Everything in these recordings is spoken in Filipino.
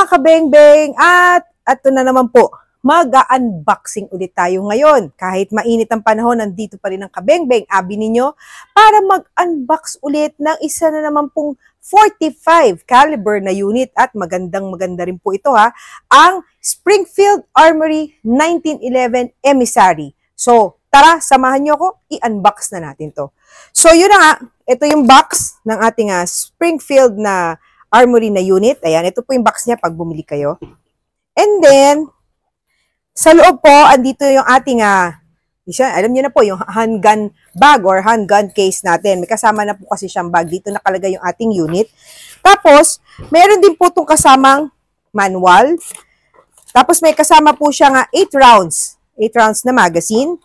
mga kabeng-beng, at ito na naman po, mag-unboxing ulit tayo ngayon. Kahit mainit ang panahon, nandito pa rin ang kabeng-beng, abi ninyo, para mag-unbox ulit ng isa na naman pong 45 caliber na unit at maganda rin po ito ang Springfield Armory 1911 Emissary. So, tara, samahan nyo ako, i-unbox na natin to. So, yun na nga, ito yung box ng ating Springfield na Armory na unit. Ayan, ito po yung box niya pag bumili kayo. And then, sa loob po, andito yung ating, alam niyo na po, yung handgun bag or handgun case natin. May kasama na po kasi siyang bag. Dito nakalagay yung ating unit. Tapos, meron din po itong kasamang manual. Tapos, may kasama po siyang 8 rounds. 8 rounds na magazine.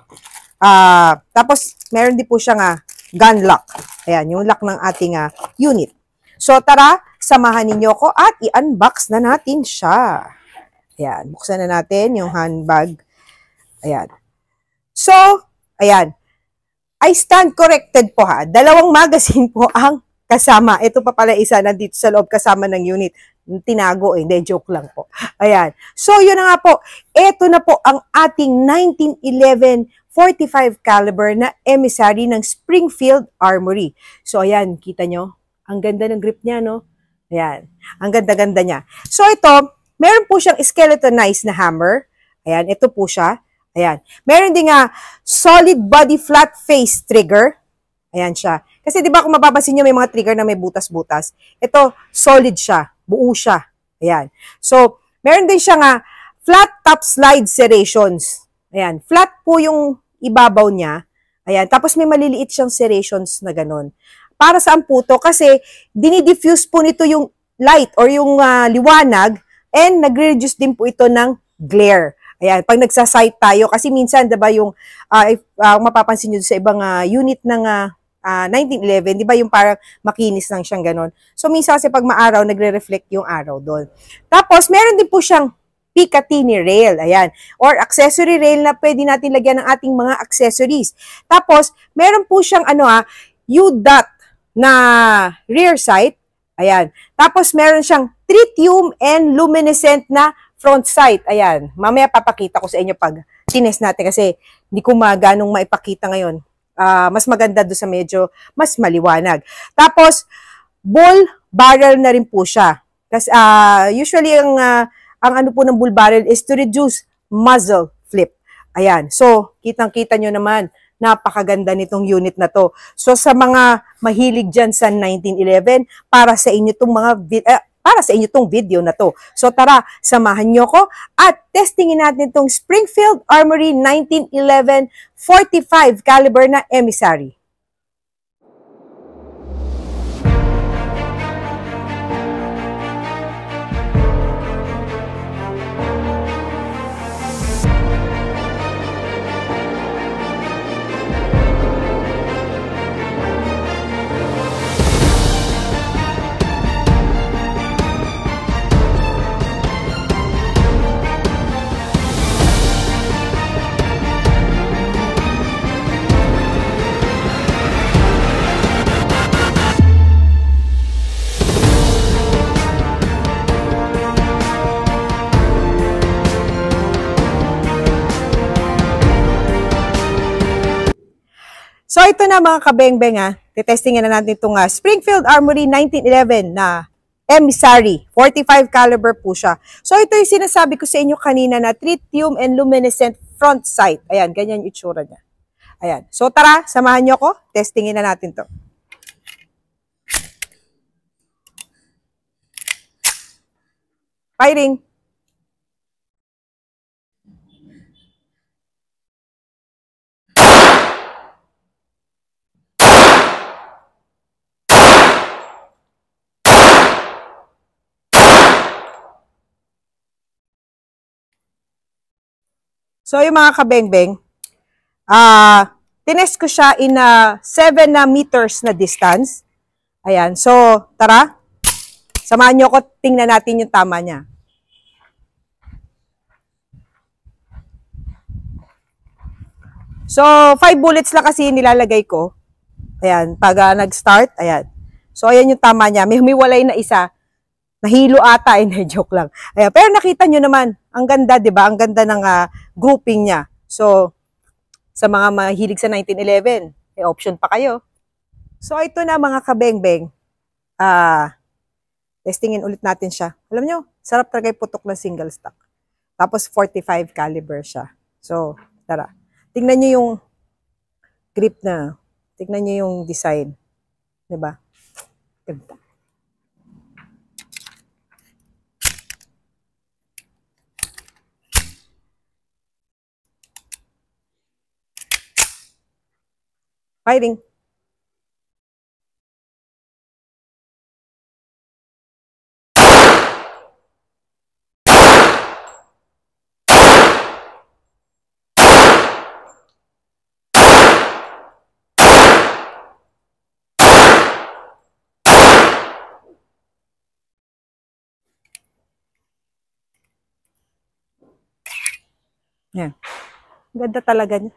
Tapos, meron din po siyang gun lock. Ayan, yung lock ng ating unit. So, tara, samahan ninyo ko at i-unbox na natin siya. Ayan, buksan na natin yung handbag. Ayan. So, ayan. I stand corrected po Dalawang magazine po ang kasama. Ito pa pala isa nandito sa loob kasama ng unit. Tinago hindi, joke lang po. Ayan. So, yun na nga po. Ito na po ang ating 1911 45 caliber na emissary ng Springfield Armory. So, ayan, kita nyo? Ang ganda ng grip niya, no? Ayan. Ang ganda-ganda niya. So, ito, meron po siyang skeletonized na hammer. Ayan, ito po siya. Ayan. Meron din solid body flat face trigger. Ayan siya. Kasi di ba kung mapapansin nyo may mga trigger na may butas-butas. Ito, solid siya. Buo siya. Ayan. So, meron din siyang flat top slide serrations. Ayan. Flat po yung ibabaw niya. Ayan. Tapos may maliliit siyang serrations na ganun. Para saan po to? Kasi dinidiffuse po nito yung light or yung liwanag and nagre-reduce din po ito ng glare. Ayan, pag nagsasight tayo, kasi minsan, diba yung, mapapansin nyo sa ibang unit ng 1911, diba yung parang makinis lang siyang ganon. So, minsan kasi pag maaraw, nagre-reflect yung araw doon. Tapos, meron din po siyang Picatinny rail, ayan, or accessory rail na pwede natin lagyan ng ating mga accessories. Tapos, meron po siyang, U-dot na rear sight, ayan. Tapos, meron siyang tritium and luminescent na front sight. Ayan. Mamaya papakita ko sa inyo pag tines natin kasi hindi ko maganong maipakita ngayon. Mas maganda doon sa medyo mas maliwanag. Tapos, bull barrel na rin po siya. Kasi, usually, ang ano po ng bull barrel is to reduce muzzle flip. Ayan. So, kitang-kita nyo naman, napakaganda nitong unit na to. So, sa mga mahilig dyan sa 1911, para sa inyo itong video na to. So tara, samahan nyo ko at testingin natin itong Springfield Armory 1911 45 caliber na emissary. So, ito na mga kabeng-beng Tetestingin na natin itong Springfield Armory 1911 na emissary. 45 caliber po siya. So, ito yung sinasabi ko sa inyo kanina na tritium and luminescent front sight. Ayan, ganyan yung itsura niya. Ayan. So, tara, samahan nyo ko. Testingin na natin to. Firing. So, yung mga kabeng-beng, tinest ko siya in 7 meters na distance. Ayan. So, tara. Samahan nyo ko, tingnan natin yung tama niya. So, 5 bullets lang kasi nilalagay ko. Ayan. Pag nag-start, ayan. So, ayan yung tama niya. May humiwalay na isa. Nahilo ata, hindi, joke lang. Ayan, pero nakita nyo naman, ang ganda, di ba? Ang ganda ng grouping niya. So, sa mga mahilig sa 1911, may option pa kayo. So, ito na mga kabengbeng. Testingin ulit natin siya. Alam nyo, sarap talaga yung putok ng single stock. Tapos 45 caliber siya. So, tara. Tingnan nyo yung grip na. Tingnan nyo yung design. Diba? Ganda. Firing. Yan. Ganda talaga niya.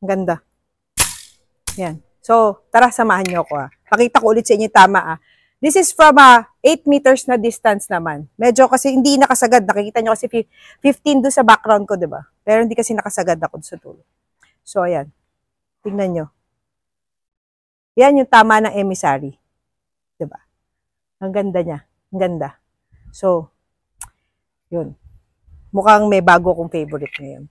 Ganda. Yan. So, tara, samahan niyo ako. Pakita ko ulit sa inyo tama. This is from 8 meters na distance naman. Medyo kasi hindi nakasagad. Nakikita niyo kasi 15 doon sa background ko, di ba? Pero hindi kasi nakasagad ako sa tulo. So, ayan. Tingnan nyo. Yan yung tama ng emissary. Di ba? Ang ganda niya. Ang ganda. So, yun. Mukhang may bago kong favorite ngayon.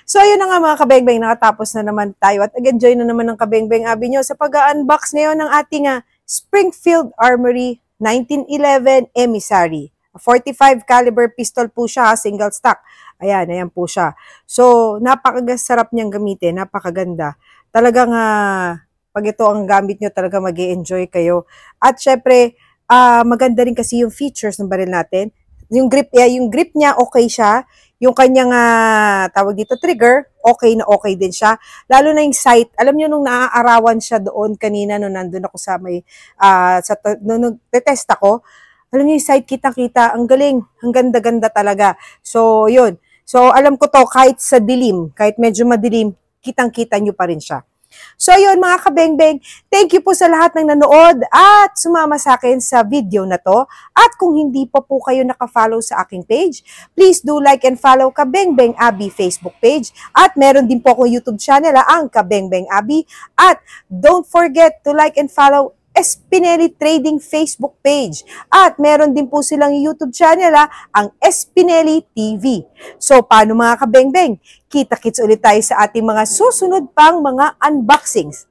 So, ayun na nga mga kabengbeng, nakatapos na naman tayo at nag-enjoy na naman ng kabengbeng abi nyo sa pag-unbox ngayon ng ating Springfield Armory 1911 Emissary. 45 caliber pistol po siya, single stock. Ayan, ayan po siya. So, napakasarap niyang gamitin, napakaganda. Talagang pag ito ang gamit nyo, talaga mag-i-enjoy kayo. At syempre, maganda rin kasi yung features ng baril natin. Yung grip niya, okay siya. Yung kanyang tawag dito trigger, okay na okay din siya. Lalo na yung sight. Alam niyo nung naaarawan siya doon kanina nung nandun ako sa may nung nag-test ako, alam niyo yung sight kitang-kita, ang galing, ang ganda-ganda talaga. So, yun. So, alam ko to kahit sa dilim, kahit medyo madilim, kitang-kita niyo pa rin siya. So, yun mga kabengbeng, thank you po sa lahat ng nanood at sumama sa akin sa video na to. At kung hindi pa po kayo nakafollow sa aking page, please do like and follow Kabengbeng Abi Facebook page. At meron din po akong YouTube channel, ang Kabengbeng Abi. At don't forget to like and follow Espineli Trading Facebook page. At meron din po silang YouTube channel, ang Espineli TV. So, paano mga kabengbeng? Kita-kits ulit tayo sa ating mga susunod pang mga unboxings.